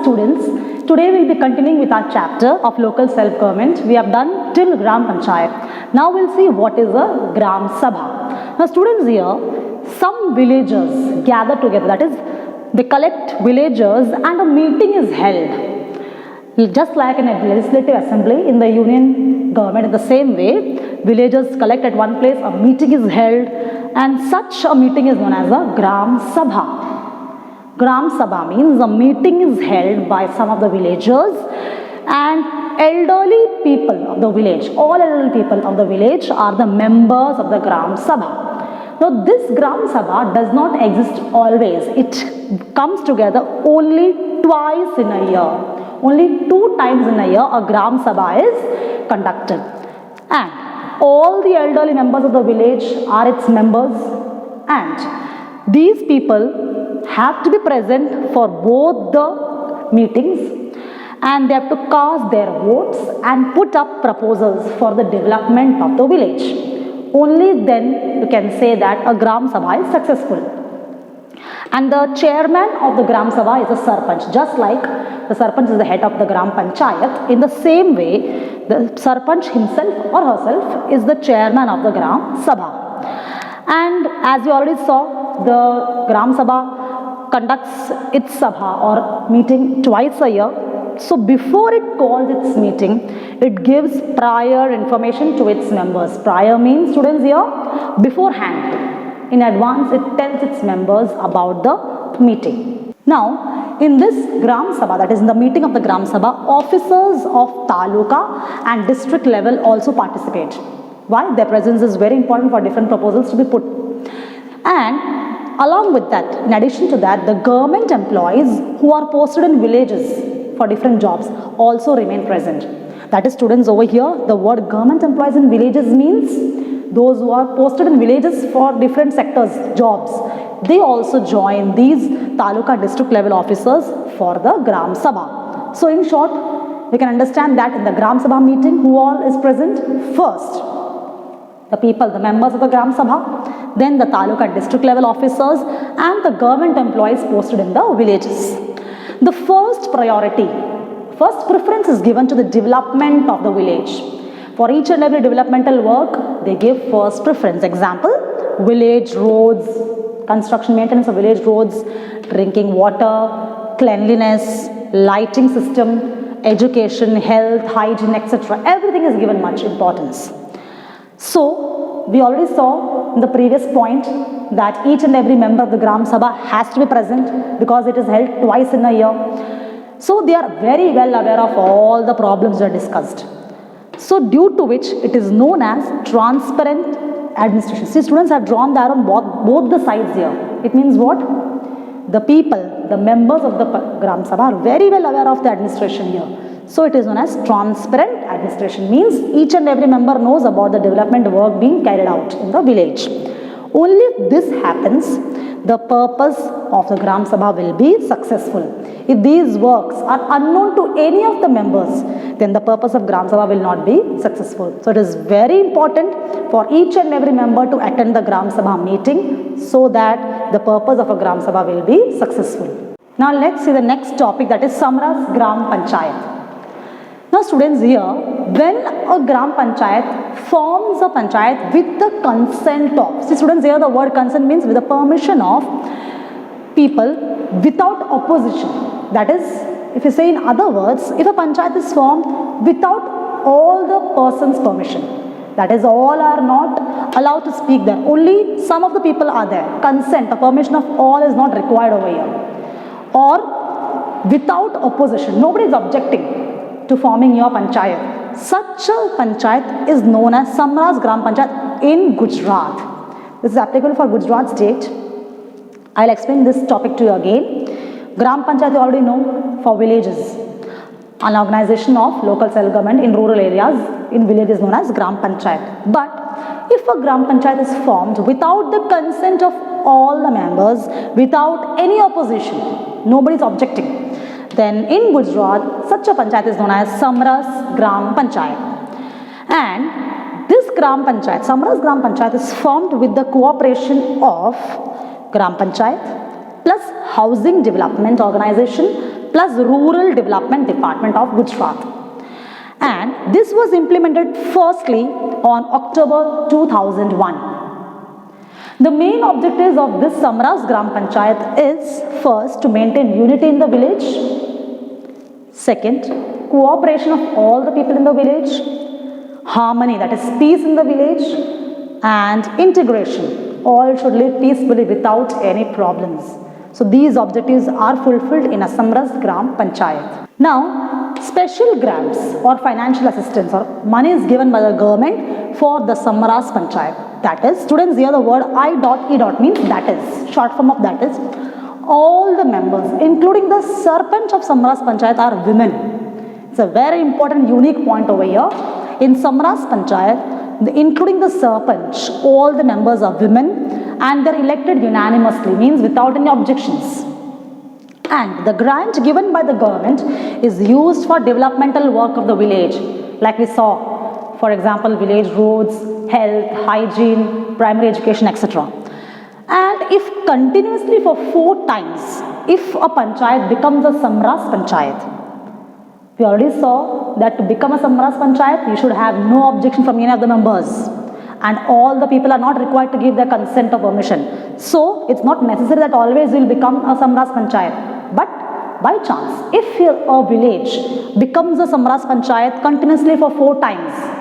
students, today we will be continuing with our chapter of local self-government. We have done till Gram Panchayat. Now we'll see what is a Gram Sabha. Now students, here some villagers gather together, that is they collect villagers and a meeting is held. Just like in a legislative assembly in the union government, in the same way, villagers collect at one place, a meeting is held, and such a meeting is known as a Gram Sabha. Gram Sabha means a meeting is held by some of the villagers and elderly people of the village. All elderly people of the village are the members of the Gram Sabha. Now this Gram Sabha does not exist always. It comes together only twice in a year. Only 2 times in a year a Gram Sabha is conducted. And all the elderly members of the village are its members, and these people have to be present for both the meetings, and they have to cast their votes and put up proposals for the development of the village. Only then you can say that a Gram Sabha is successful. And the chairman of the Gram Sabha is a Sarpanch. Just like the Sarpanch is the head of the Gram Panchayat, in the same way the Sarpanch himself or herself is the chairman of the Gram Sabha. And as you already saw, the Gram Sabha conducts its Sabha or meeting twice a year. So before it calls its meeting, it gives prior information to its members. Prior means, students, here beforehand. In advance, it tells its members about the meeting. Now, in this Gram Sabha, that is in the meeting of the Gram Sabha, officers of Taluka and district level also participate. Why? Their presence is very important for different proposals to be put. And along with that, in addition to that, the government employees who are posted in villages for different jobs also remain present. That is, students, over here, the word government employees in villages means those who are posted in villages for different sectors, jobs. They also join these Taluka district level officers for the Gram Sabha. So in short, we can understand that in the Gram Sabha meeting, who all is present? First, the people, the members of the Gram Sabha, then the Taluka district level officers and the government employees posted in the villages. The first priority, first preference is given to the development of the village. For each and every developmental work, they give first preference. Example, village roads, construction maintenance of village roads, drinking water, cleanliness, lighting system, education, health, hygiene, etc. Everything is given much importance. So, we already saw in the previous point that each and every member of the Gram Sabha has to be present because it is held twice in a year. So, they are very well aware of all the problems that are discussed. So, due to which it is known as transparent administration. See, students have drawn there on both the sides here. It means what? The people, the members of the Gram Sabha are very well aware of the administration here. So, it is known as transparent administration. Means each and every member knows about the development work being carried out in the village. Only if this happens, the purpose of the Gram Sabha will be successful. If these works are unknown to any of the members, then the purpose of Gram Sabha will not be successful. So it is very important for each and every member to attend the Gram Sabha meeting so that the purpose of a Gram Sabha will be successful. Now let's see the next topic, that is Samras Gram Panchayat. Now students, here when a Gram Panchayat forms a panchayat with the consent of, see students, here the word consent means with the permission of people without opposition. That is, if you say in other words, if a panchayat is formed without all the person's permission, that is, all are not allowed to speak there, only some of the people are there, consent, the permission of all is not required over here, or without opposition, nobody is objecting to forming your panchayat. Such a panchayat is known as Samras Gram Panchayat in Gujarat. This is applicable for Gujarat state. I will explain this topic to you again. Gram Panchayat you already know for villages. An organization of local self-government in rural areas, in villages known as Gram Panchayat. But if a Gram Panchayat is formed without the consent of all the members, without any opposition, nobody is objecting, then in Gujarat, such a panchayat is known as Samras Gram Panchayat. And this Gram Panchayat, Samras Gram Panchayat, is formed with the cooperation of Gram Panchayat plus Housing Development Organization plus Rural Development Department of Gujarat. And this was implemented firstly on October 2001. The main objectives of this Samras Gram Panchayat is first to maintain unity in the village, second cooperation of all the people in the village, harmony, that is peace in the village, and integration. All should live peacefully without any problems. So these objectives are fulfilled in a Samras Gram Panchayat. Now, special grants or financial assistance or money is given by the government for the Samras Panchayat. That is, students hear the word I.E. means that is, short form of that is, all the members, including the Sarpanch of Samras Panchayat, are women. It's a very important, unique point over here. In Samras Panchayat, including the Sarpanch, all the members are women and they're elected unanimously, means without any objections. And the grant given by the government is used for developmental work of the village, like we saw, for example, village roads, health, hygiene, primary education, etc. And if continuously for 4 times, if a panchayat becomes a Samras Panchayat, we already saw that to become a Samras Panchayat, you should have no objection from any of the members. And all the people are not required to give their consent or permission. So, it's not necessary that always will become a Samras Panchayat. But by chance, if a village becomes a Samras Panchayat continuously for 4 times,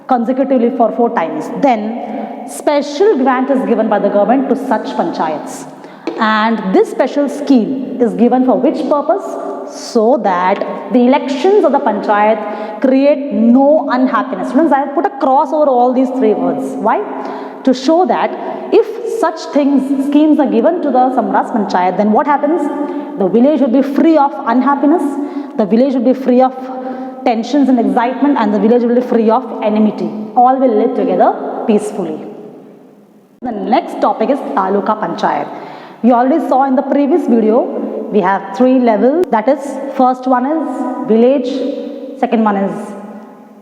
consecutively for 4 times, then special grant is given by the government to such panchayats. And this special scheme is given for which purpose? So that the elections of the panchayat create no unhappiness. Students, I have put a cross over all these 3 words. Why? To show that if such schemes are given to the Samras Panchayat, then what happens? The village will be free of unhappiness, the village will be free of tensions and excitement, and the village will be free of enmity. All will live together peacefully. The next topic is Taluka Panchayat. We already saw in the previous video, we have 3 levels. That is, first one is village, second one is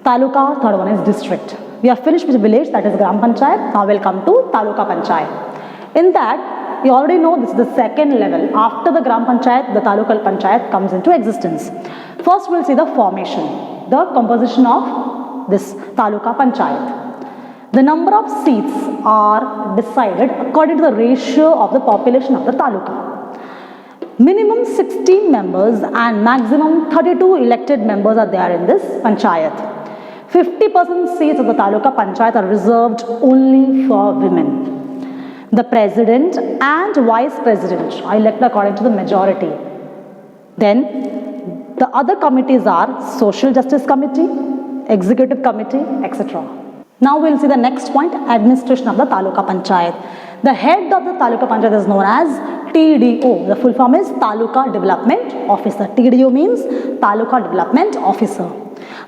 Taluka, third one is district. We are finished with village, that is Gram Panchayat. Now we'll come to Taluka Panchayat. In that, we already know this is the second level. After the Gram Panchayat, the Taluka Panchayat comes into existence. First, we'll see the formation, the composition of this Taluka Panchayat. The number of seats are decided according to the ratio of the population of the taluka. Minimum 16 members and maximum 32 elected members are there in this panchayat. 50% seats of the taluka panchayat are reserved only for women. The president and vice president are elected according to the majority. Then the other committees are social justice committee, executive committee, etc. Now we will see the next point, administration of the Taluka Panchayat. The head of the Taluka Panchayat is known as TDO. The full form is Taluka Development Officer. TDO means Taluka Development Officer.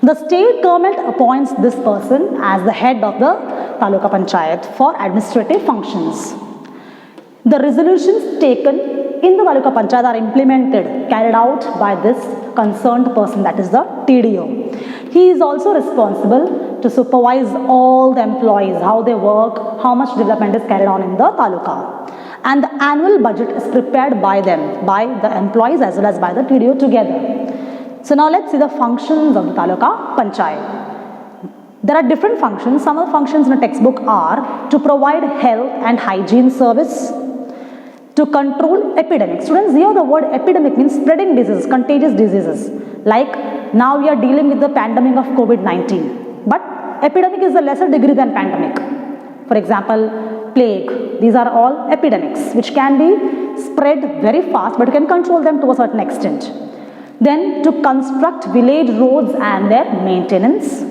The state government appoints this person as the head of the Taluka Panchayat for administrative functions. The resolutions taken in the Taluka Panchayat are implemented, carried out by this concerned person, that is the TDO. He is also responsible to supervise all the employees, how they work, how much development is carried on in the taluka. And the annual budget is prepared by them, by the employees as well as by the TDO together. So now let's see the functions of the Taluka Panchayat. There are different functions. Some of the functions in the textbook are to provide health and hygiene service, to control epidemics. Students, here the word epidemic means spreading diseases, contagious diseases. Like now we are dealing with the pandemic of COVID-19. But epidemic is a lesser degree than pandemic. For example, plague. These are all epidemics which can be spread very fast, but you can control them to a certain extent. Then to construct village roads and their maintenance.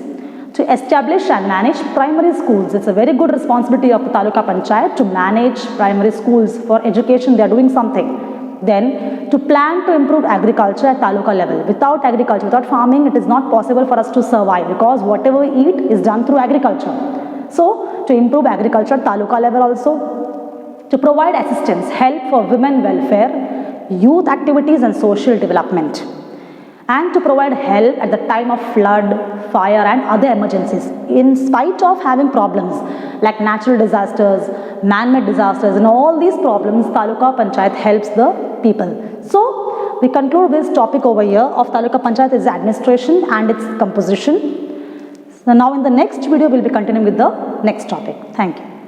To establish and manage primary schools. It's a very good responsibility of the Taluka Panchayat to manage primary schools. For education, they are doing something. Then to plan to improve agriculture at taluka level. Without agriculture, without farming, it is not possible for us to survive, because whatever we eat is done through agriculture. So to improve agriculture at taluka level also. To provide assistance, help for women welfare, youth activities and social development. And to provide help at the time of flood, fire and other emergencies. In spite of having problems like natural disasters, man-made disasters and all these problems, Taluka Panchayat helps the people. So we conclude this topic over here of Taluka Panchayat is administration and its composition. So now in the next video, we'll be continuing with the next topic. Thank you.